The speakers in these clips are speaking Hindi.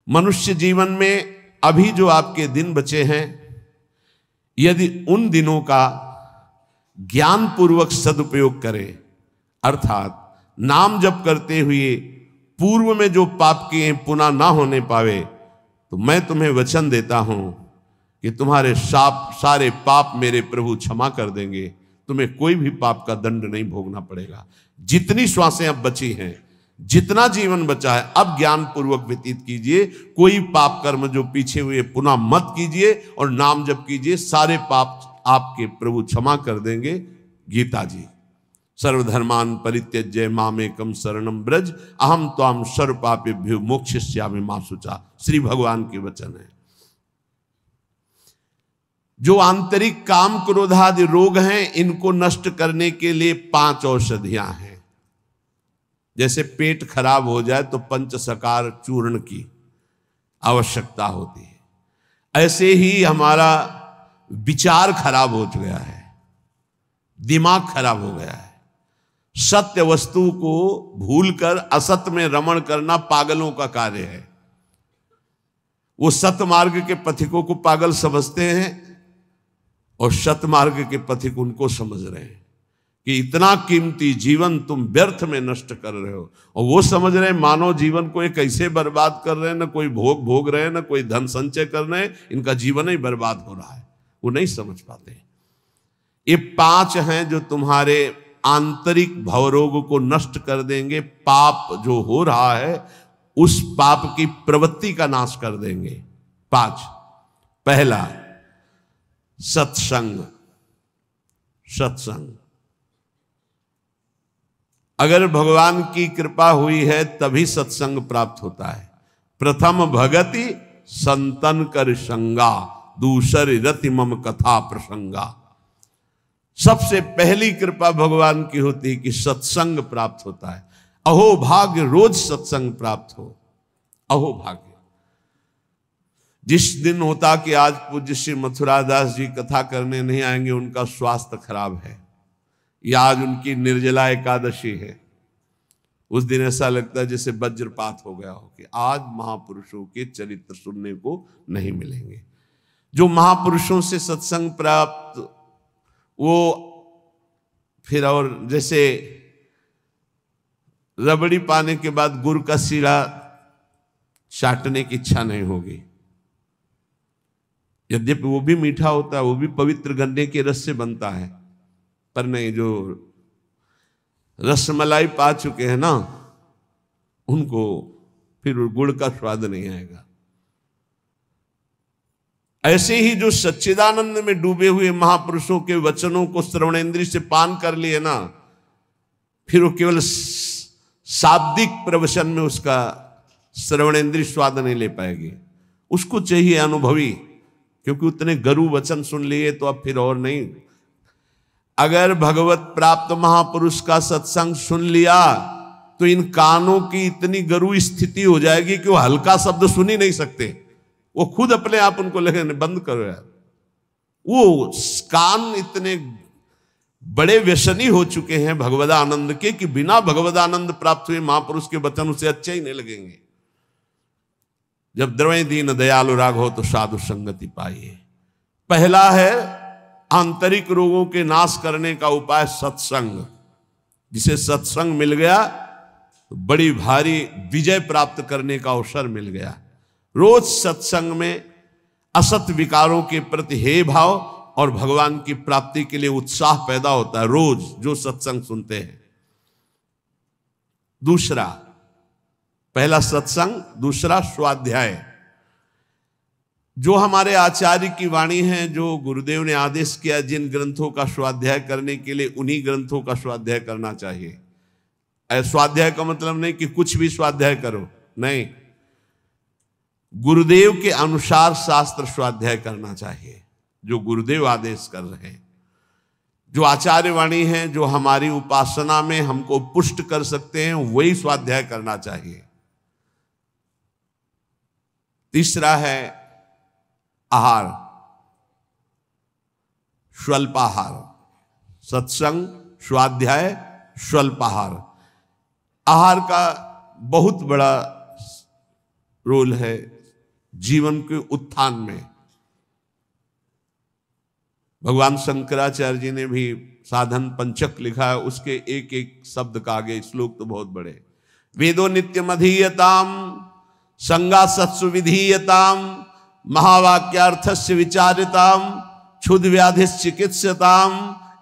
मनुष्य जीवन में अभी जो आपके दिन बचे हैं, यदि उन दिनों का ज्ञान पूर्वक सदुपयोग करें, अर्थात नाम जप करते हुए पूर्व में जो पाप किए पुनः ना होने पावे, तो मैं तुम्हें वचन देता हूं कि तुम्हारे सारे पाप मेरे प्रभु क्षमा कर देंगे। तुम्हें कोई भी पाप का दंड नहीं भोगना पड़ेगा। जितनी श्वासें अब बची हैं, जितना जीवन बचा है, अब ज्ञान पूर्वक व्यतीत कीजिए। कोई पाप कर्म जो पीछे हुए पुनः मत कीजिए और नाम जप कीजिए। सारे पाप आपके प्रभु क्षमा कर देंगे। गीता जी, सर्वधर्मान परित्यज्य मामेकम शरणम ब्रज अहम त्वाम सर्व पापेभ्यो मोक्षयिष्यामि मा शुचा। श्री भगवान के वचन है। जो आंतरिक काम क्रोधादि रोग हैं, इनको नष्ट करने के लिए 5 औषधियां हैं। जैसे पेट खराब हो जाए तो पंचसकार चूर्ण की आवश्यकता होती है, ऐसे ही हमारा विचार खराब हो गया है, दिमाग खराब हो गया है। सत्य वस्तु को भूलकर असत्य में रमण करना पागलों का कार्य है। वो सत्य मार्ग के पथिकों को पागल समझते हैं और सत्य मार्ग के पथिक उनको समझ रहे हैं कि इतना कीमती जीवन तुम व्यर्थ में नष्ट कर रहे हो। और वो समझ रहे हैं मानव जीवन को ये कैसे बर्बाद कर रहे हैं, ना कोई भोग भोग रहे हैं, ना कोई धन संचय कर रहे हैं, इनका जीवन ही बर्बाद हो रहा है। वो नहीं समझ पाते। ये 5 हैं जो तुम्हारे आंतरिक भवरोग को नष्ट कर देंगे। पाप जो हो रहा है उस पाप की प्रवृत्ति का नाश कर देंगे। 5, पहला सत्संग। सत्संग, अगर भगवान की कृपा हुई है तभी सत्संग प्राप्त होता है। प्रथम भगति संतन कर संगा, दूसरी रति मम कथा प्रसंगा। सबसे पहली कृपा भगवान की होती है कि सत्संग प्राप्त होता है। अहो भाग्य रोज सत्संग प्राप्त हो। अहो भाग्य। जिस दिन होता कि आज पूज्य श्री मथुरादास जी कथा करने नहीं आएंगे, उनका स्वास्थ्य खराब है, या आज उनकी निर्जला एकादशी है, उस दिन ऐसा लगता है जैसे वज्रपात हो गया हो कि आज महापुरुषों के चरित्र सुनने को नहीं मिलेंगे। जो महापुरुषों से सत्संग प्राप्त, वो फिर और जैसे रबड़ी पाने के बाद गुड़ का सीरा चाटने की इच्छा नहीं होगी। यद्यपि वो भी मीठा होता है, वो भी पवित्र गन्ने के रस से बनता है, पर नहीं, जो रसमलाई पा चुके हैं ना, उनको फिर गुड़ का स्वाद नहीं आएगा। ऐसे ही जो सच्चिदानंद में डूबे हुए महापुरुषों के वचनों को श्रवणेंद्रिय से पान कर लिए ना, फिर वो केवल शाब्दिक प्रवचन में उसका श्रवणेंद्रिय स्वाद नहीं ले पाएगी। उसको चाहिए अनुभवी, क्योंकि उतने गरु वचन सुन लिए तो अब फिर और नहीं। अगर भगवत प्राप्त महापुरुष का सत्संग सुन लिया तो इन कानों की इतनी गरु स्थिति हो जाएगी कि वो हल्का शब्द सुन ही नहीं सकते। वो खुद अपने आप उनको लगने बंद करो यार। वो कान इतने बड़े व्यसनी हो चुके हैं भगवदानंद के कि बिना भगवदानंद प्राप्त हुए महापुरुष के वचन उसे अच्छे ही नहीं लगेंगे। जब द्रवय दीन दयालु राघव तो साधु संगति पाइए। पहला है आंतरिक रोगों के नाश करने का उपाय सत्संग। जिसे सत्संग मिल गया तो बड़ी भारी विजय प्राप्त करने का अवसर मिल गया। रोज सत्संग में असत विकारों के प्रति हे भाव और भगवान की प्राप्ति के लिए उत्साह पैदा होता है, रोज जो सत्संग सुनते हैं। दूसरा, पहला सत्संग, दूसरा स्वाध्याय। जो हमारे आचार्य की वाणी है, जो गुरुदेव ने आदेश किया जिन ग्रंथों का स्वाध्याय करने के लिए, उन्हीं ग्रंथों का स्वाध्याय करना चाहिए। स्वाध्याय का मतलब नहीं कि कुछ भी स्वाध्याय करो, नहीं, गुरुदेव के अनुसार शास्त्र स्वाध्याय करना चाहिए, जो गुरुदेव आदेश कर रहे हैं। जो आचार्य वाणी है, जो हमारी उपासना में हमको पुष्ट कर सकते हैं, वही स्वाध्याय करना चाहिए। तीसरा है आहार, स्वल्पाहार। सत्संग, स्वाध्याय, स्वल्पाहार। आहार का बहुत बड़ा रोल है जीवन के उत्थान में। भगवान शंकराचार्य जी ने भी साधन पंचक लिखा है, उसके एक एक शब्द का आगे श्लोक तो बहुत बड़े। वेदो नित्यम अधीयताम संगा सत्सु विधीयताम महावाक्यार्थस्य विचारिताम क्षुद व्याधि चिकित्सताम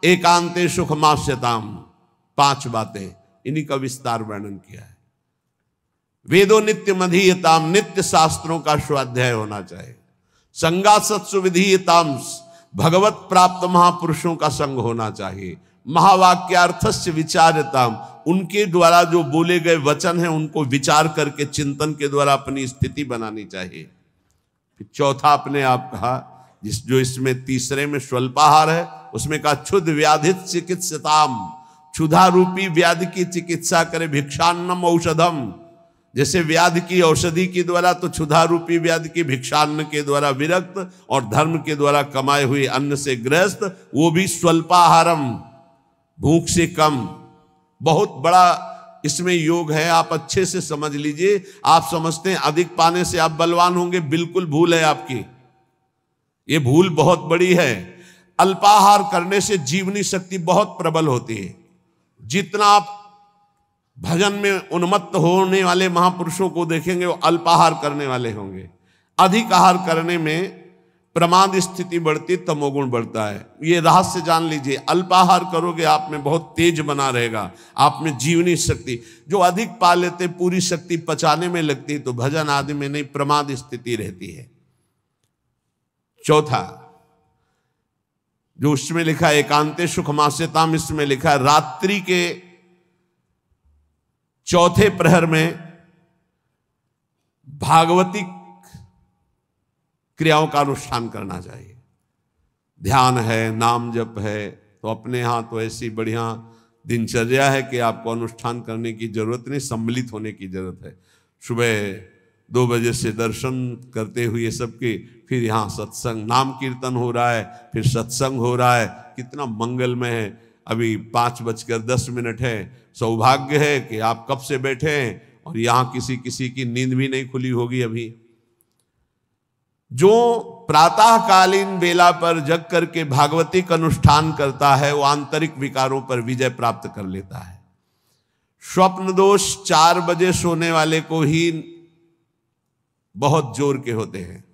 एकांते सुखमास्यताम। 5 बातें, इन्हीं का विस्तार वर्णन किया है। वेदो नित्यम अधीयताम, नित्य शास्त्रों का स्वाध्याय होना चाहिए। संगा सत्सु विधीयताम, भगवत प्राप्त महापुरुषों का संग होना चाहिए। महावाक्यार्थस्य विचारताम, उनके द्वारा जो बोले गए वचन हैं उनको विचार करके चिंतन के द्वारा अपनी स्थिति बनानी चाहिए। फिर चौथा आपने आप कहा, जो इसमें तीसरे में स्वल्पाहार है, उसमें कहा क्षुध व्याधित चिकित्सताम, क्षुधा रूपी व्याधि की चिकित्सा करे। भिक्षान्नम औषधम, जैसे व्याधि की औषधि के द्वारा, तो क्षुधा रूपी व्याधि की भिक्षान्न के द्वारा विरक्त और धर्म के द्वारा कमाए हुए अन्न से ग्रस्त, वो भी स्वल्पाहारम, भूख से कम। बहुत बड़ा इसमें योग है, आप अच्छे से समझ लीजिए। आप समझते हैं अधिक पाने से आप बलवान होंगे, बिल्कुल भूल है आपकी, ये भूल बहुत बड़ी है। अल्पाहार करने से जीवनी शक्ति बहुत प्रबल होती है। जितना आप भजन में उन्मत्त होने वाले महापुरुषों को देखेंगे वो अल्पाहार करने वाले होंगे। अधिक आहार करने में प्रमाद स्थिति बढ़ती, तमोगुण बढ़ता है। ये रहस्य जान लीजिए। अल्पाहार करोगे आप में बहुत तेज बना रहेगा, आप में जीवनी शक्ति। जो अधिक पा लेते पूरी शक्ति पचाने में लगती, तो भजन आदि में नहीं, प्रमाद स्थिति रहती है। चौथा जो उसमें लिखा है एकांते सुखमास्यताम, इसमें लिखा है रात्रि के चौथे प्रहर में भागवती क्रियाओं का अनुष्ठान करना चाहिए। ध्यान है, नाम जप है, तो अपने यहां तो ऐसी बढ़िया दिनचर्या है कि आपको अनुष्ठान करने की जरूरत नहीं, सम्मिलित होने की जरूरत है। सुबह 2 बजे से दर्शन करते हुए सबके, फिर यहाँ सत्संग, नाम कीर्तन हो रहा है, फिर सत्संग हो रहा है, कितना मंगलमय है। अभी 5:10 है। सौभाग्य है कि आप कब से बैठे हैं और यहाँ किसी की नींद भी नहीं खुली होगी अभी। जो प्रातःकालीन बेला पर जग करके भागवती का अनुष्ठान करता है, वो आंतरिक विकारों पर विजय प्राप्त कर लेता है। स्वप्न दोष 4 बजे सोने वाले को ही बहुत जोर के होते हैं।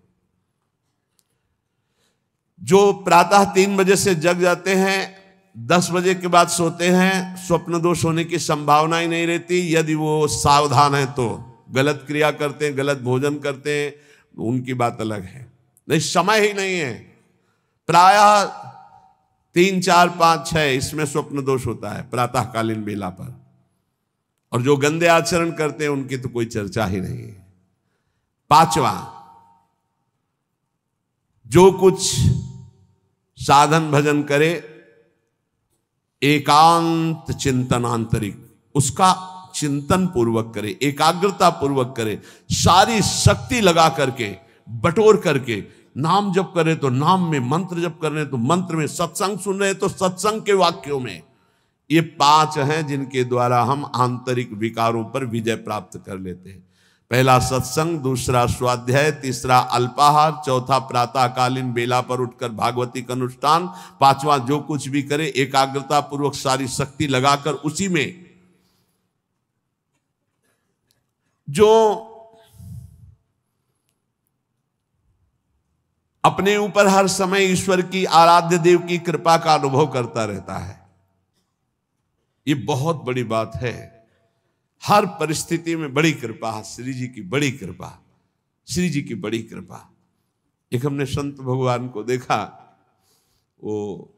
जो प्रातः 3 बजे से जग जाते हैं, 10 बजे के बाद सोते हैं, स्वप्न दोष होने की संभावना ही नहीं रहती। यदि वो सावधान है तो, गलत क्रिया करते हैं, गलत भोजन करते हैं, उनकी बात अलग है। नहीं, समय ही नहीं है। प्रायः 3, 4, 5, 6 इसमें स्वप्न दोष होता है प्रातःकालीन बेला पर। और जो गंदे आचरण करते हैं उनकी तो कोई चर्चा ही नहीं है। 5वां, जो कुछ साधन भजन करे एकांत चिंतन आंतरिक, उसका चिंतन पूर्वक करे, एकाग्रता पूर्वक करे, सारी शक्ति लगा करके, बटोर करके। नाम जप करे तो नाम में, मंत्र जप कर रहे तो मंत्र में, सत्संग सुन रहे तो सत्संग के वाक्यों में। ये 5 हैं जिनके द्वारा हम आंतरिक विकारों पर विजय प्राप्त कर लेते हैं। पहला सत्संग, दूसरा स्वाध्याय, तीसरा अल्पाहार, चौथा प्रातःकालीन बेला पर उठकर भागवती का अनुष्ठान, 5वां जो कुछ भी करे एकाग्रता पूर्वक सारी शक्ति लगाकर उसी में। जो अपने ऊपर हर समय ईश्वर की, आराध्य देव की कृपा का अनुभव करता रहता है, ये बहुत बड़ी बात है। हर परिस्थिति में बड़ी कृपा, श्री जी की बड़ी कृपा, श्री जी की बड़ी कृपा। एक हमने संत भगवान को देखा, वो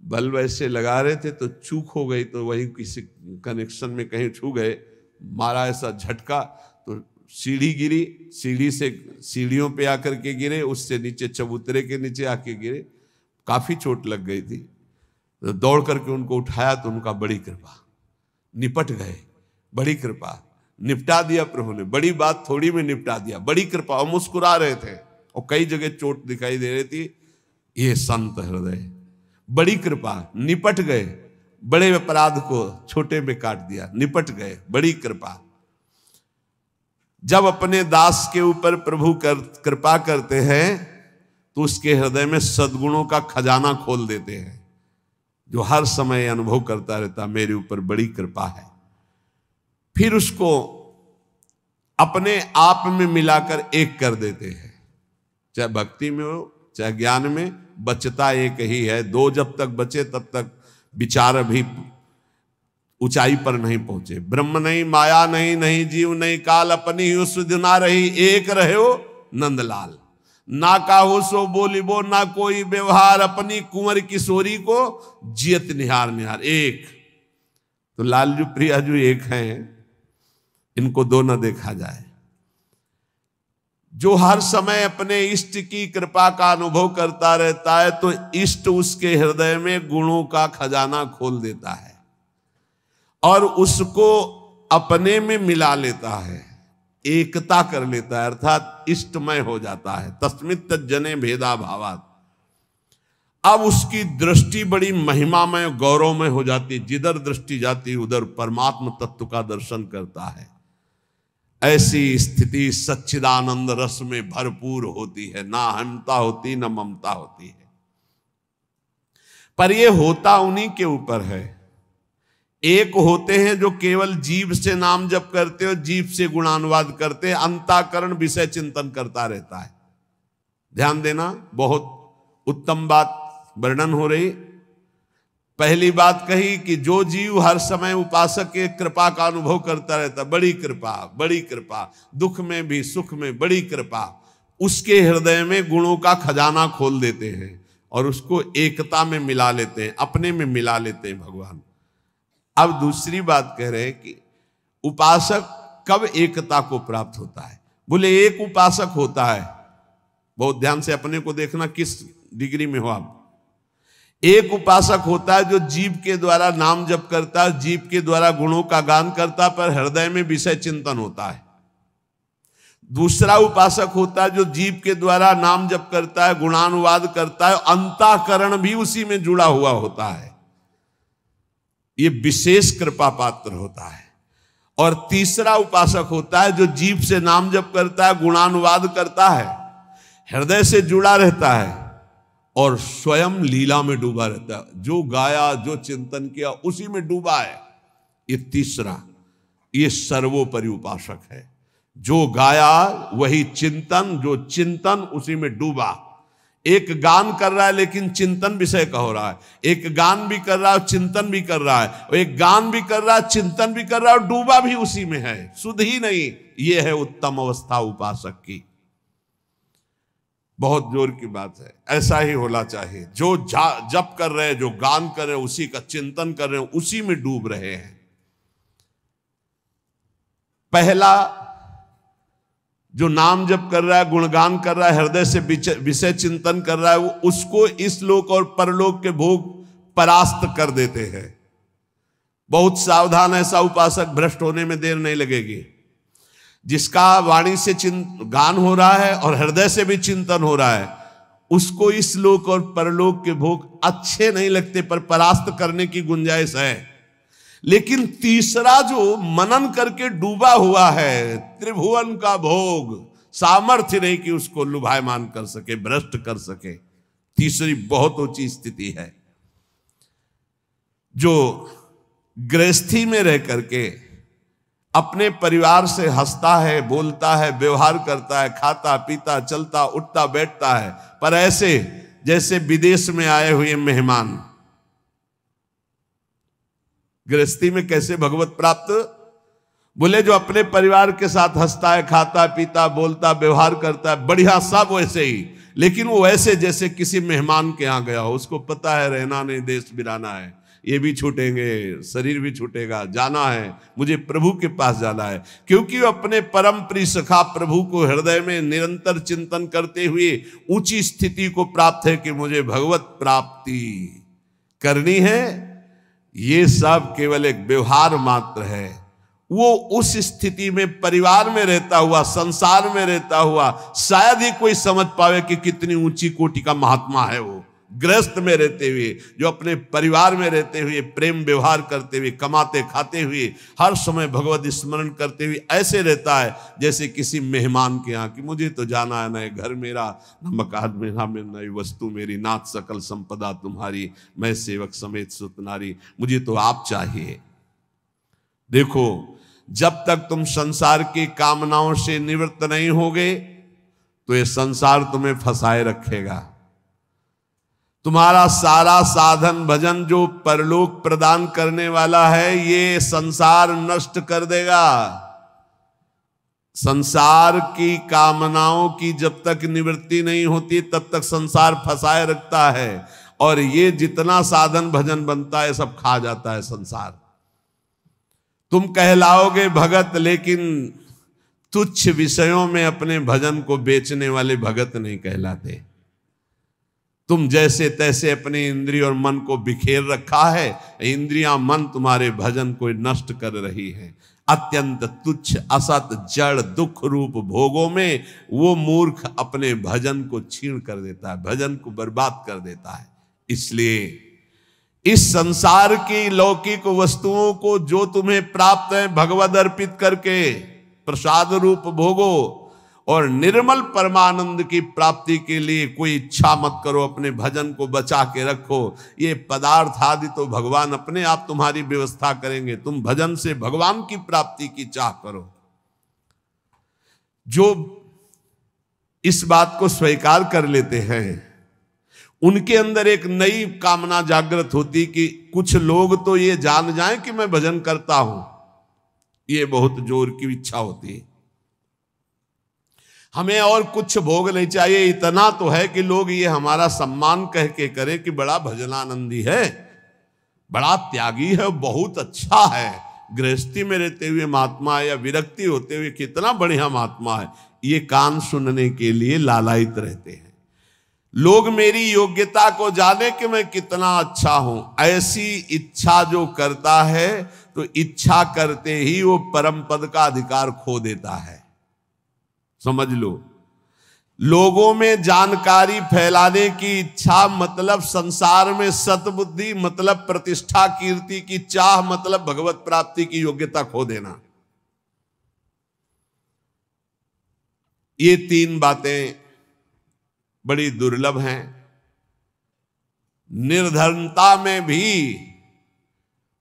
बल्ब ऐसे लगा रहे थे तो चूक हो गई, तो वही किसी कनेक्शन में कहीं छू गए, मारा ऐसा झटका तो सीढ़ी गिरी, सीढ़ी से सीढ़ियों पे आकर के गिरे, उससे नीचे चबूतरे के नीचे आके गिरे, काफी चोट लग गई थी। तो दौड़ करके उनको उठाया तो उनका बड़ी कृपा, निपट गए, बड़ी कृपा, निपटा दिया प्रभु ने। बड़ी बात थोड़ी में निपटा दिया, बड़ी कृपा। और मुस्कुरा रहे थे और कई जगह चोट दिखाई दे रही थी। ये संत हृदय, बड़ी कृपा, निपट गए, बड़े अपराध को छोटे में काट दिया, निपट गए, बड़ी कृपा। जब अपने दास के ऊपर प्रभु कृपा करते हैं तो उसके हृदय में सद्गुणों का खजाना खोल देते हैं, जो हर समय अनुभव करता रहता मेरे ऊपर बड़ी कृपा है। फिर उसको अपने आप में मिलाकर एक कर देते हैं, चाहे भक्ति में हो चाहे ज्ञान में, बचता एक ही है। दो जब तक बचे तब तक विचार अभी ऊंचाई पर नहीं पहुंचे। ब्रह्म नहीं, माया नहीं, नहीं जीव नहीं काल, अपनी ही सुध ना रही, एक रहे हो नंदलाल। ना काहो सो बोलिबो ना कोई व्यवहार, अपनी कुंवर किशोरी को जियत निहार निहार। एक तो लालजू प्रियाजू एक हैं, इनको दो न देखा जाए। जो हर समय अपने इष्ट की कृपा का अनुभव करता रहता है तो इष्ट उसके हृदय में गुणों का खजाना खोल देता है और उसको अपने में मिला लेता है, एकता कर लेता है, अर्थात इष्टमय हो जाता है। तस्मित् तज्जने भेदा भावात्। अब उसकी दृष्टि बड़ी महिमामय गौरवमय हो जाती, जिधर दृष्टि जाती उधर परमात्म तत्व का दर्शन करता है। ऐसी स्थिति सच्चिदानंद रस में भरपूर होती है, ना अहमता होती न ममता होती है। पर यह होता उन्हीं के ऊपर है। एक होते हैं जो केवल जीव से नाम जप करते हो, जीव से गुणानुवाद करते, अंतःकरण विषय चिंतन करता रहता है। ध्यान देना, बहुत उत्तम बात वर्णन हो रही। पहली बात कही कि जो जीव हर समय उपासक के कृपा का अनुभव करता रहता, बड़ी कृपा बड़ी कृपा, दुख में भी सुख में बड़ी कृपा, उसके हृदय में गुणों का खजाना खोल देते हैं और उसको एकता में मिला लेते हैं, अपने में मिला लेते हैं भगवान। अब दूसरी बात कह रहे हैं कि उपासक कब एकता को प्राप्त होता है। बोले एक उपासक होता है, बहुत ध्यान से अपने को देखना किस डिग्री में हो आप। एक उपासक होता है जो जीव के द्वारा नाम जप करता है, जीव के द्वारा गुणों का गान करता है, पर हृदय में विषय चिंतन होता है। दूसरा उपासक होता है जो जीव के द्वारा नाम जप करता है, गुणानुवाद करता है, अंतःकरण भी उसी में जुड़ा हुआ होता है। ये विशेष कृपा पात्र होता है। और तीसरा उपासक होता है जो जीव से नाम जप करता है, गुणानुवाद करता है, हृदय से जुड़ा रहता है और स्वयं लीला में डूबा रहता है। जो गाया जो चिंतन किया उसी में डूबा है। ये तीसरा, ये सर्वोपरि उपासक है। जो गाया वही चिंतन, जो चिंतन उसी में डूबा। एक गान कर रहा है लेकिन चिंतन विषय का हो रहा है, एक गान भी कर रहा है चिंतन भी कर रहा है, एक गान भी कर रहा है चिंतन भी कर रहा है और डूबा भी उसी में है, सुध ही नहीं। ये है उत्तम अवस्था उपासक की। बहुत जोर की बात है, ऐसा ही होना चाहिए। जो जप कर रहे हैं, जो गान कर रहे हैं, उसी का चिंतन कर रहे हैं, उसी में डूब रहे हैं। पहला जो नाम जप कर रहा है, गुणगान कर रहा है, हृदय से विषय चिंतन कर रहा है, वो उसको इस लोक और परलोक के भोग परास्त कर देते हैं। बहुत सावधान, ऐसा उपासक भ्रष्ट होने में देर नहीं लगेगी। जिसका वाणी से गान हो रहा है और हृदय से भी चिंतन हो रहा है, उसको इस लोक और परलोक के भोग अच्छे नहीं लगते, पर परास्त करने की गुंजाइश है। लेकिन तीसरा जो मनन करके डूबा हुआ है, त्रिभुवन का भोग, सामर्थ्य नहीं कि उसको लुभायमान कर सके, भ्रष्ट कर सके। तीसरी बहुत ऊंची स्थिति है। जो गृहस्थी में रह करके अपने परिवार से हंसता है, बोलता है, व्यवहार करता है, खाता पीता चलता उठता बैठता है, पर ऐसे जैसे विदेश में आए हुए मेहमान। गृहस्थी में कैसे भगवत प्राप्त? बोले जो अपने परिवार के साथ हंसता है, खाता पीता बोलता व्यवहार करता है, बढ़िया, सब वैसे ही, लेकिन वो ऐसे जैसे किसी मेहमान के यहां गया हो। उसको पता है रहना नहीं, देश बिराना है, ये भी छूटेंगे, शरीर भी छूटेगा, जाना है, मुझे प्रभु के पास जाना है। क्योंकि वो अपने परम प्रिय सखा प्रभु को हृदय में निरंतर चिंतन करते हुए ऊंची स्थिति को प्राप्त है कि मुझे भगवत प्राप्ति करनी है। ये सब केवल एक व्यवहार मात्र है। वो उस स्थिति में परिवार में रहता हुआ, संसार में रहता हुआ शायद ही कोई समझ पावे कि कितनी ऊंची कोटि का महात्मा है वो। गृहस्थ में रहते हुए, जो अपने परिवार में रहते हुए प्रेम व्यवहार करते हुए, कमाते खाते हुए, हर समय भगवत स्मरण करते हुए ऐसे रहता है जैसे किसी मेहमान के यहाँ कि मुझे तो जाना है, न घर मेरा, न मकान मेरा, न वस्तु मेरी, नाथ सकल संपदा तुम्हारी, मैं सेवक समेत सुत नारी, मुझे तो आप चाहिए। देखो, जब तक तुम संसार की कामनाओं से निवृत्त नहीं होगे तो ये संसार तुम्हें फंसाए रखेगा। तुम्हारा सारा साधन भजन जो परलोक प्रदान करने वाला है, ये संसार नष्ट कर देगा। संसार की कामनाओं की जब तक निवृत्ति नहीं होती तब तक संसार फंसाए रखता है, और ये जितना साधन भजन बनता है सब खा जाता है संसार। तुम कहलाओगे भगत, लेकिन तुच्छ विषयों में अपने भजन को बेचने वाले भगत नहीं कहलाते। तुम जैसे तैसे अपने इंद्रिय और मन को बिखेर रखा है, इंद्रियां मन तुम्हारे भजन को नष्ट कर रही है। अत्यंत तुच्छ असत जड़ दुख रूप भोगों में वो मूर्ख अपने भजन को छीण कर देता है, भजन को बर्बाद कर देता है। इसलिए इस संसार की लौकिक वस्तुओं को जो तुम्हें प्राप्त है भगवद अर्पित करके प्रसाद रूप भोगो, और निर्मल परमानंद की प्राप्ति के लिए कोई इच्छा मत करो, अपने भजन को बचा के रखो। ये पदार्थ आदि तो भगवान अपने आप तुम्हारी व्यवस्था करेंगे, तुम भजन से भगवान की प्राप्ति की चाह करो। जो इस बात को स्वीकार कर लेते हैं उनके अंदर एक नई कामना जागृत होती कि कुछ लोग तो ये जान जाएं कि मैं भजन करता हूं, ये बहुत जोर की इच्छा होती है। हमें और कुछ भोग नहीं चाहिए, इतना तो है कि लोग ये हमारा सम्मान कह के करें कि बड़ा भजनानंदी है, बड़ा त्यागी है, बहुत अच्छा है, गृहस्थी में रहते हुए महात्मा है या विरक्ति होते हुए कितना बढ़िया महात्मा है। ये कान सुनने के लिए लालायित रहते हैं। लोग मेरी योग्यता को जाने कि मैं कितना अच्छा हूं, ऐसी इच्छा जो करता है तो इच्छा करते ही वो परम पद का अधिकार खो देता है। समझ लो, लोगों में जानकारी फैलाने की इच्छा मतलब संसार में सतबुद्धि, मतलब प्रतिष्ठा कीर्ति की चाह, मतलब भगवत प्राप्ति की योग्यता खो देना। ये तीन बातें बड़ी दुर्लभ हैं। निर्धनता में भी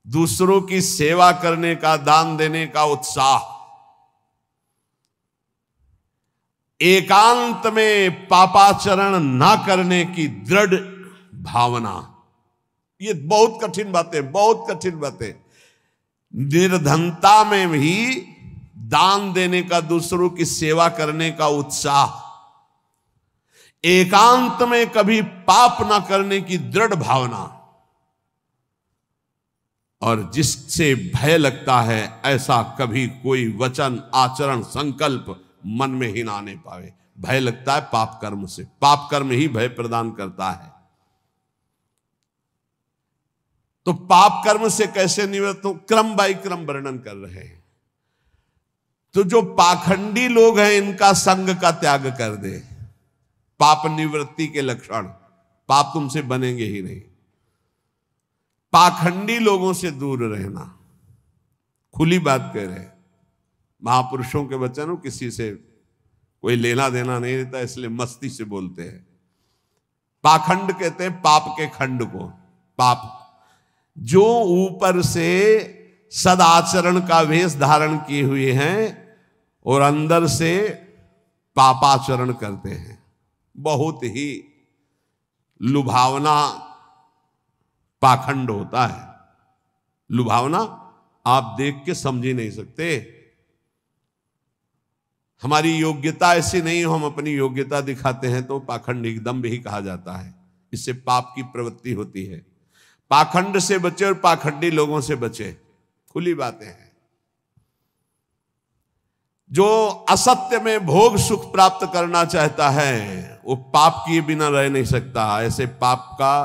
दूसरों की सेवा करने का, दान देने का उत्साह, एकांत में पापाचरण ना करने की दृढ़ भावना, ये बहुत कठिन बातें, बहुत कठिन बातें। निर्धनता में भी दान देने का, दूसरों की सेवा करने का उत्साह, एकांत में कभी पाप ना करने की दृढ़ भावना, और जिससे भय लगता है ऐसा कभी कोई वचन, आचरण, संकल्प मन में ही ना आने पावे। भय लगता है पाप कर्म से, पाप कर्म ही भय प्रदान करता है। तो पाप कर्म से कैसे निवृत्त हो, क्रम बाई क्रम वर्णन कर रहे हैं। तो जो पाखंडी लोग हैं इनका संग का त्याग कर दे। पाप निवृत्ति के लक्षण, पाप तुमसे बनेंगे ही नहीं। पाखंडी लोगों से दूर रहना, खुली बात कह रहे हैं। महापुरुषों के वचन, किसी से कोई लेना देना नहीं रहता, इसलिए मस्ती से बोलते हैं। पाखंड कहते हैं पाप के खंड को। पाप जो ऊपर से सदाचरण का वेश धारण किए हुए हैं और अंदर से पापाचरण करते हैं, बहुत ही लुभावना पाखंड होता है। लुभावना आप देख के समझ ही नहीं सकते। हमारी योग्यता ऐसी नहीं हो, हम अपनी योग्यता दिखाते हैं तो पाखंड एकदम भी कहा जाता है। इससे पाप की प्रवृत्ति होती है। पाखंड से बचे और पाखंडी लोगों से बचे, खुली बातें हैं। जो असत्य में भोग सुख प्राप्त करना चाहता है वो पाप किए बिना रह नहीं सकता। ऐसे पाप का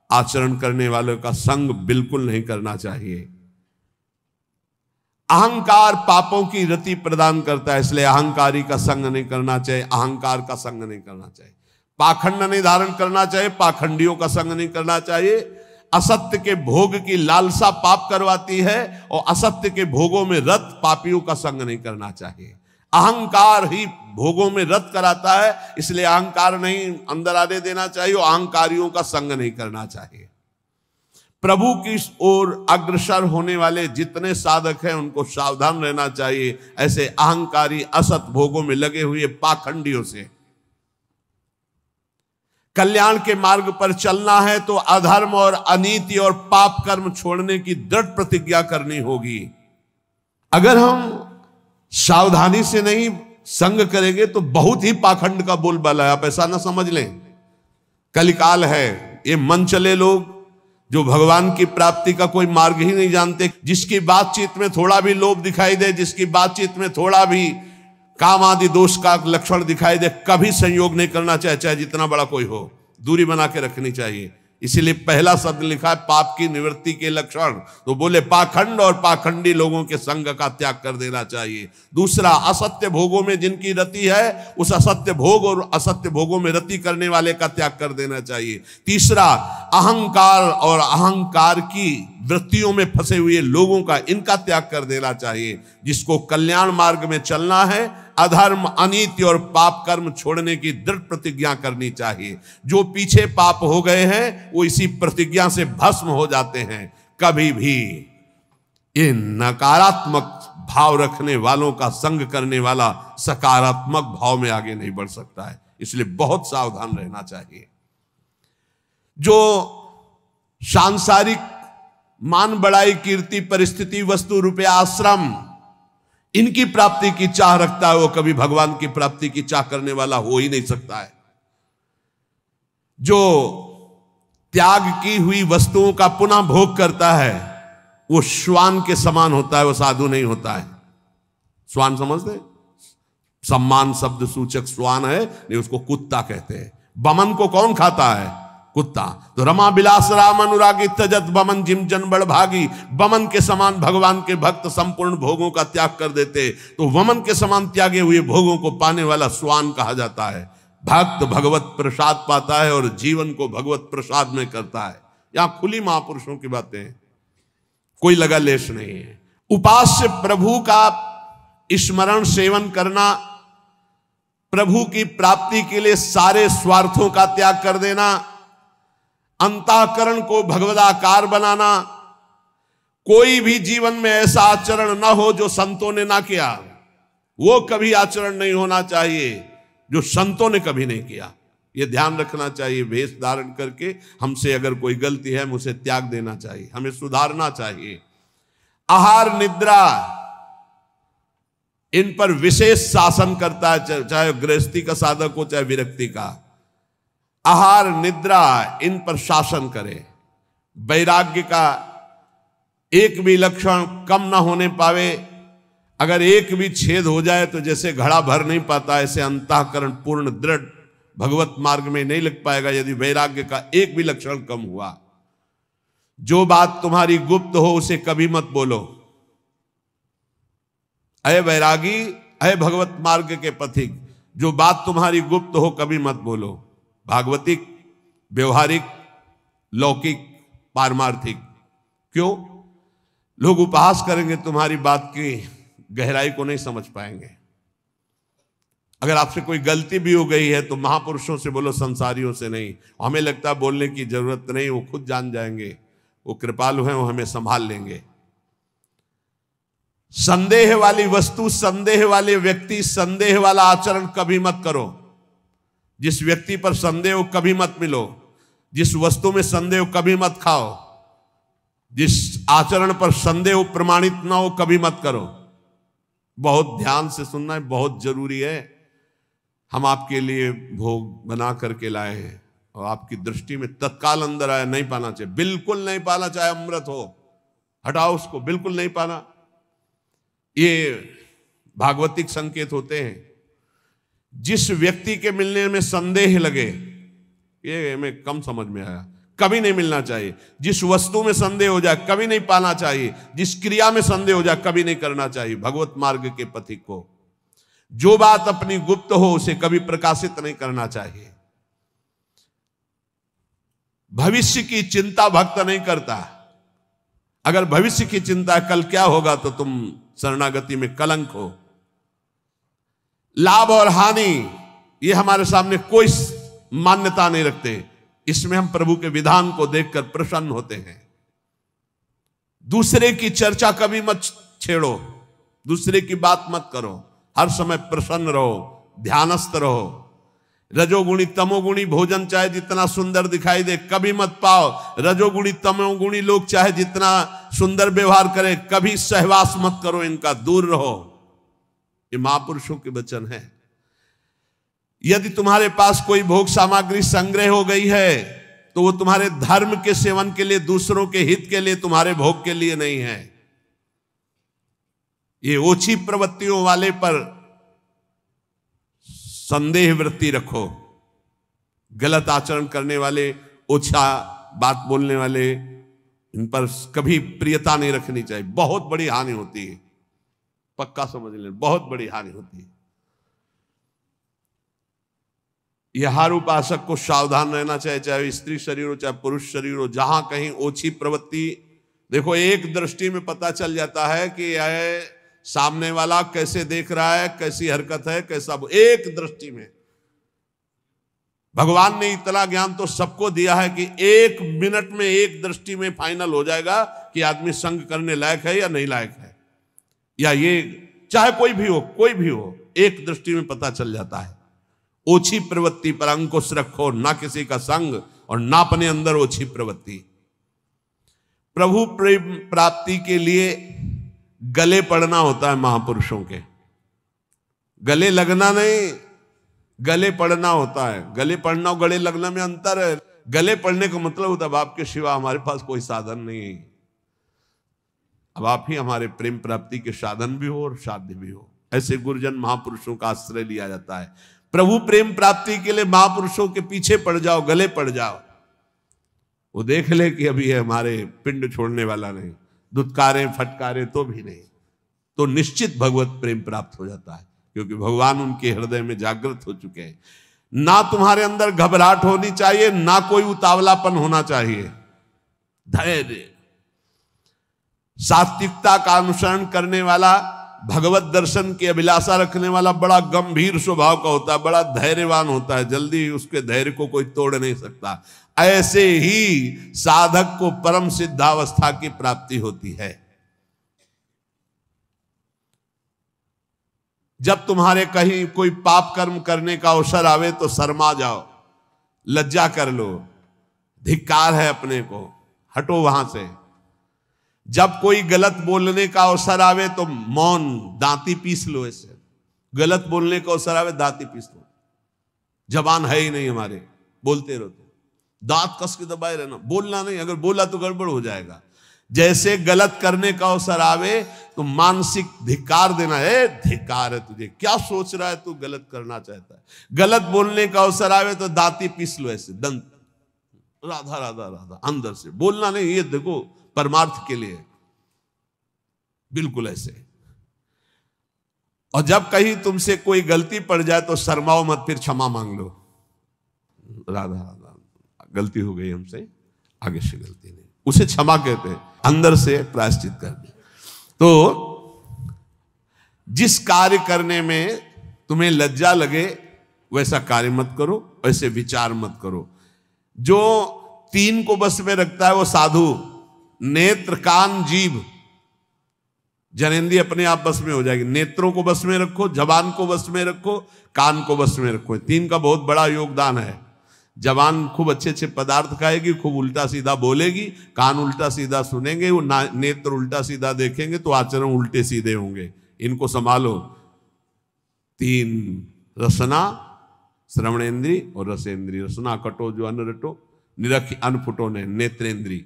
आचरण करने वालों का संग बिल्कुल नहीं करना चाहिए। अहंकार पापों की रति प्रदान करता है, इसलिए अहंकारी का संग नहीं करना चाहिए, अहंकार का संग नहीं करना चाहिए। पाखंड नहीं धारण करना चाहिए, पाखंडियों का संग नहीं करना चाहिए। असत्य के भोग की लालसा पाप करवाती है और असत्य के भोगों में रत पापियों का संग नहीं करना चाहिए। अहंकार ही भोगों में रत कराता है, इसलिए अहंकार नहीं अंदर आने देना चाहिए और अहंकारियों का संग नहीं करना चाहिए। प्रभु की ओर अग्रसर होने वाले जितने साधक हैं उनको सावधान रहना चाहिए ऐसे अहंकारी असत भोगों में लगे हुए पाखंडियों से। कल्याण के मार्ग पर चलना है तो अधर्म और अनीति और पाप कर्म छोड़ने की दृढ़ प्रतिज्ञा करनी होगी। अगर हम सावधानी से नहीं संग करेंगे तो बहुत ही पाखंड का बोलबाला है, आप ऐसा ना समझ लें। कलिकाल है, ये मन चले लोग जो भगवान की प्राप्ति का कोई मार्ग ही नहीं जानते, जिसकी बातचीत में थोड़ा भी लोभ दिखाई दे, जिसकी बातचीत में थोड़ा भी काम आदि दोष का लक्षण दिखाई दे, कभी संयोग नहीं करना चाहिए, चाहे जितना बड़ा कोई हो, दूरी बना के रखनी चाहिए। इसीलिए पहला शब्द लिखा है पाप की निवृत्ति के लक्षण, तो बोले पाखंड और पाखंडी लोगों के संग का त्याग कर देना चाहिए। दूसरा, असत्य भोगों में जिनकी रति है उस असत्य भोग और असत्य भोगों में रति करने वाले का त्याग कर देना चाहिए। तीसरा, अहंकार और अहंकार की वृत्तियों में फंसे हुए लोगों का इनका त्याग कर देना चाहिए। जिसको कल्याण मार्ग में चलना है अधर्म अनीति और पाप कर्म छोड़ने की दृढ़ प्रतिज्ञा करनी चाहिए। जो पीछे पाप हो गए हैं वो इसी प्रतिज्ञा से भस्म हो जाते हैं। कभी भी ये नकारात्मक भाव रखने वालों का संग करने वाला सकारात्मक भाव में आगे नहीं बढ़ सकता है, इसलिए बहुत सावधान रहना चाहिए। जो सांसारिक मान बढ़ाई कीर्ति परिस्थिति वस्तु रुपया आश्रम इनकी प्राप्ति की चाह रखता है वो कभी भगवान की प्राप्ति की चाह करने वाला हो ही नहीं सकता है। जो त्याग की हुई वस्तुओं का पुनः भोग करता है वो श्वान के समान होता है, वो साधु नहीं होता है। श्वान समझते, सम्मान शब्द सूचक श्वान है, नहीं उसको कुत्ता कहते हैं। बमन को कौन खाता है? कुत्ता। तो रमा बिलास राम अनुरागी तजत बमन जिम जन बड़ भागी। बमन के समान भगवान के भक्त संपूर्ण भोगों का त्याग कर देते, तो वमन के समान त्यागे हुए भोगों को पाने वाला स्वान कहा जाता है। भक्त भगवत प्रसाद पाता है और जीवन को भगवत प्रसाद में करता है। यहां खुली महापुरुषों की बातें हैं, कोई लगा लेश नहीं है। उपास्य प्रभु का स्मरण सेवन करना, प्रभु की प्राप्ति के लिए सारे स्वार्थों का त्याग कर देना, अंतःकरण को भगवदाकार बनाना। कोई भी जीवन में ऐसा आचरण ना हो जो संतों ने ना किया, वो कभी आचरण नहीं होना चाहिए जो संतों ने कभी नहीं किया। ये ध्यान रखना चाहिए। वेश धारण करके हमसे अगर कोई गलती है उसे त्याग देना चाहिए, हमें सुधारना चाहिए। आहार निद्रा इन पर विशेष शासन करता है, चाहे गृहस्थी का साधक हो चाहे विरक्ति का। आहार निद्रा इन पर शासन करे। वैराग्य का एक भी लक्षण कम ना होने पावे। अगर एक भी छेद हो जाए तो जैसे घड़ा भर नहीं पाता, ऐसे अंतःकरण पूर्ण दृढ़ भगवत मार्ग में नहीं लग पाएगा यदि वैराग्य का एक भी लक्षण कम हुआ। जो बात तुम्हारी गुप्त हो उसे कभी मत बोलो। अय वैरागी, अय भगवत मार्ग के पथिक, जो बात तुम्हारी गुप्त हो कभी मत बोलो। भागवतिक, व्यवहारिक, लौकिक, पारमार्थिक। क्यों? लोग उपहास करेंगे, तुम्हारी बात की गहराई को नहीं समझ पाएंगे। अगर आपसे कोई गलती भी हो गई है तो महापुरुषों से बोलो, संसारियों से नहीं। हमें लगता है बोलने की जरूरत नहीं, वो खुद जान जाएंगे, वो कृपालु हैं, वो हमें संभाल लेंगे। संदेह वाली वस्तु, संदेह वाले व्यक्ति, संदेह वाला आचरण कभी मत करो। जिस व्यक्ति पर संदेह हो कभी मत मिलो, जिस वस्तु में संदेह हो कभी मत खाओ, जिस आचरण पर संदेह प्रमाणित ना हो कभी मत करो। बहुत ध्यान से सुनना है, बहुत जरूरी है। हम आपके लिए भोग बना करके लाए हैं और आपकी दृष्टि में तत्काल अंदर आया, नहीं पाना चाहिए, बिल्कुल नहीं पाना, चाहे अमृत हो, हटाओ उसको, बिल्कुल नहीं पाना। ये भागवतिक संकेत होते हैं। जिस व्यक्ति के मिलने में संदेह लगे, ये हमें कम समझ में आया, कभी नहीं मिलना चाहिए। जिस वस्तु में संदेह हो जाए कभी नहीं पाना चाहिए। जिस क्रिया में संदेह हो जाए कभी नहीं करना चाहिए। भगवत मार्ग के पथिक को जो बात अपनी गुप्त हो उसे कभी प्रकाशित नहीं करना चाहिए। भविष्य की चिंता भक्त नहीं करता। अगर भविष्य की चिंता कल क्या होगा तो तुम शरणागति में कलंक हो। लाभ और हानि ये हमारे सामने कोई मान्यता नहीं रखते। इसमें हम प्रभु के विधान को देखकर प्रसन्न होते हैं। दूसरे की चर्चा कभी मत छेड़ो, दूसरे की बात मत करो। हर समय प्रसन्न रहो, ध्यानस्थ रहो। रजोगुणी तमोगुणी भोजन चाहे जितना सुंदर दिखाई दे कभी मत पाओ। रजोगुणी तमोगुणी लोग चाहे जितना सुंदर व्यवहार करे कभी सहवास मत करो, इनका दूर रहो। ये महापुरुषों के वचन है। यदि तुम्हारे पास कोई भोग सामग्री संग्रह हो गई है तो वो तुम्हारे धर्म के सेवन के लिए, दूसरों के हित के लिए, तुम्हारे भोग के लिए नहीं है। ये ओछी प्रवृत्तियों वाले पर संदेह वृत्ति रखो। गलत आचरण करने वाले, ओछा बात बोलने वाले, इन पर कभी प्रियता नहीं रखनी चाहिए। बहुत बड़ी हानि होती है, पक्का समझ लें, बहुत बड़ी हानि होती है। यह हर उपासक को सावधान रहना चाहिए, चाहे स्त्री शरीर हो चाहे पुरुष शरीर हो। जहां कहीं ओछी प्रवृत्ति, देखो एक दृष्टि में पता चल जाता है कि यह सामने वाला कैसे देख रहा है, कैसी हरकत है, कैसा, एक दृष्टि में। भगवान ने इतना ज्ञान तो सबको दिया है कि 1 मिनट में एक दृष्टि में फाइनल हो जाएगा कि आदमी संग करने लायक है या नहीं लायक है। या ये चाहे कोई भी हो, एक दृष्टि में पता चल जाता है। ओछी प्रवृत्ति पर अंकुश रखो, ना किसी का संग और ना अपने अंदर ओछी प्रवृत्ति। प्रभु प्रेम प्राप्ति के लिए गले पड़ना होता है महापुरुषों के। गले लगना नहीं, गले पड़ना होता है। गले पड़ना और गले लगना में अंतर है। गले पड़ने का मतलब होता है बाप के सिवा हमारे पास कोई साधन नहीं। अब आप ही हमारे प्रेम प्राप्ति के साधन भी हो और साध्य भी हो। ऐसे गुरुजन महापुरुषों का आश्रय लिया जाता है। प्रभु प्रेम प्राप्ति के लिए महापुरुषों के पीछे पड़ जाओ, गले पड़ जाओ। वो देख ले कि अभी है हमारे पिंड छोड़ने वाला नहीं, दुत्कारे फटकारे तो भी नहीं, तो निश्चित भगवत प्रेम प्राप्त हो जाता है, क्योंकि भगवान उनके हृदय में जागृत हो चुके हैं। ना तुम्हारे अंदर घबराहट होनी चाहिए, ना कोई उतावलापन होना चाहिए। धैर्य, सात्विकता का अनुसरण करने वाला, भगवत दर्शन की अभिलाषा रखने वाला बड़ा गंभीर स्वभाव का होता है, बड़ा धैर्यवान होता है। जल्दी उसके धैर्य को कोई तोड़ नहीं सकता। ऐसे ही साधक को परम सिद्धावस्था की प्राप्ति होती है। जब तुम्हारे कहीं कोई पाप कर्म करने का अवसर आवे तो शर्मा जाओ, लज्जा कर लो, धिक्कार है अपने को, हटो वहां से। जब कोई गलत बोलने का अवसर आवे तो मौन, दांती पीस लो। ऐसे गलत बोलने का अवसर आवे दांती पीस लो। जबान है ही नहीं हमारे, बोलते रहते, दांत कस के दबाए रहना, बोलना नहीं। अगर बोला तो गड़बड़ हो जाएगा। जैसे गलत करने का अवसर आवे तो मानसिक धिक्कार देना है। धिक्कार है तुझे, क्या सोच रहा है तू, गलत करना चाहता है। गलत बोलने का अवसर आवे तो दांती पीस लो, ऐसे दंत, राधा राधा राधा, अंदर से बोलना नहीं। ये देखो परमार्थ के लिए, बिल्कुल ऐसे। और जब कहीं तुमसे कोई गलती पड़ जाए तो शर्माओ मत, फिर क्षमा मांग लो। राधा राधा, गलती हो गई हमसे, आगे से गलती नहीं, उसे क्षमा कहते हैं। अंदर से प्रायश्चित कर दे। तो जिस कार्य करने में तुम्हें लज्जा लगे वैसा कार्य मत करो, वैसे विचार मत करो। जो 3 को बस में रखता है वो साधु, नेत्र कान जीभ, जनेंद्रिय अपने आप बस में हो जाएगी। नेत्रों को बस में रखो, जबान को बस में रखो, कान को बस में रखो। 3 का बहुत बड़ा योगदान है। जबान खूब अच्छे अच्छे पदार्थ खाएगी, खूब उल्टा सीधा बोलेगी, कान उल्टा सीधा सुनेंगे, वो नेत्र उल्टा सीधा देखेंगे तो आचरण उल्टे सीधे होंगे। इनको संभालो। 3 रसना, श्रवणेन्द्री और रसेंद्री। रसना कटो जो अन्न रटो, निरख अन्न फुटो ने, नेत्रेंद्री,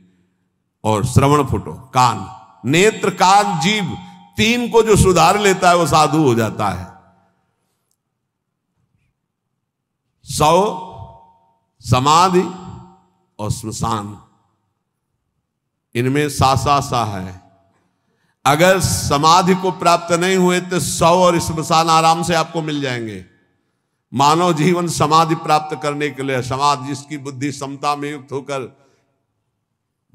और श्रवण फुटो कान। नेत्र कान जीभ, 3 को जो सुधार लेता है वो साधु हो जाता है। 100 समाधि और श्मशान, इनमें सा है। अगर समाधि को प्राप्त नहीं हुए तो 100 और श्मशान आराम से आपको मिल जाएंगे। मानव जीवन समाधि प्राप्त करने के लिए, समाधि जिसकी बुद्धि समता में युक्त होकर,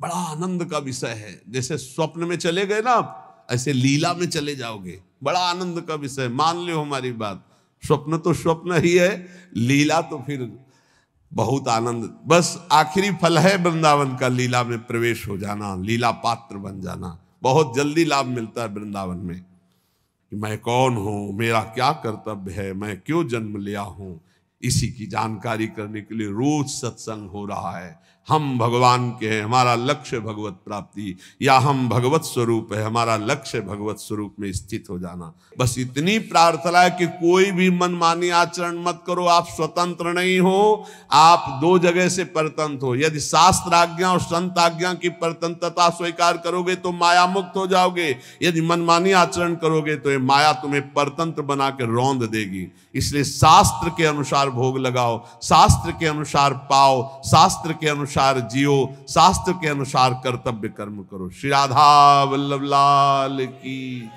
बड़ा आनंद का विषय है। जैसे स्वप्न में चले गए ना आप, ऐसे लीला में चले जाओगे, बड़ा आनंद का विषय। मान लो हमारी बात, स्वप्न तो स्वप्न ही है, लीला तो फिर बहुत आनंद। बस आखिरी फल है वृंदावन का, लीला में प्रवेश हो जाना, लीला पात्र बन जाना। बहुत जल्दी लाभ मिलता है वृंदावन में कि मैं कौन हूं, मेरा क्या कर्तव्य है, मैं क्यों जन्म लिया हूं, इसी की जानकारी करने के लिए रोज सत्संग हो रहा है। हम भगवान के हैं, हमारा लक्ष्य भगवत प्राप्ति, या हम भगवत स्वरूप है, हमारा लक्ष्य भगवत स्वरूप में स्थित हो जाना। बस इतनी प्रार्थना है कि कोई भी मनमानी आचरण मत करो। आप स्वतंत्र नहीं हो, आप दो जगह से परतंत्र हो। यदि शास्त्र आज्ञा और संत आज्ञा की परतंत्रता स्वीकार करोगे तो माया मुक्त हो जाओगे। यदि मनमानी आचरण करोगे तो ये माया तुम्हें परतंत्र बना के रौंद देगी। इसलिए शास्त्र के अनुसार भोग लगाओ, शास्त्र के अनुसार पाओ, शास्त्र के अनुसार जियो, शास्त्र के अनुसार कर्तव्य कर्म करो। श्री राधा वल्लभ लाल की।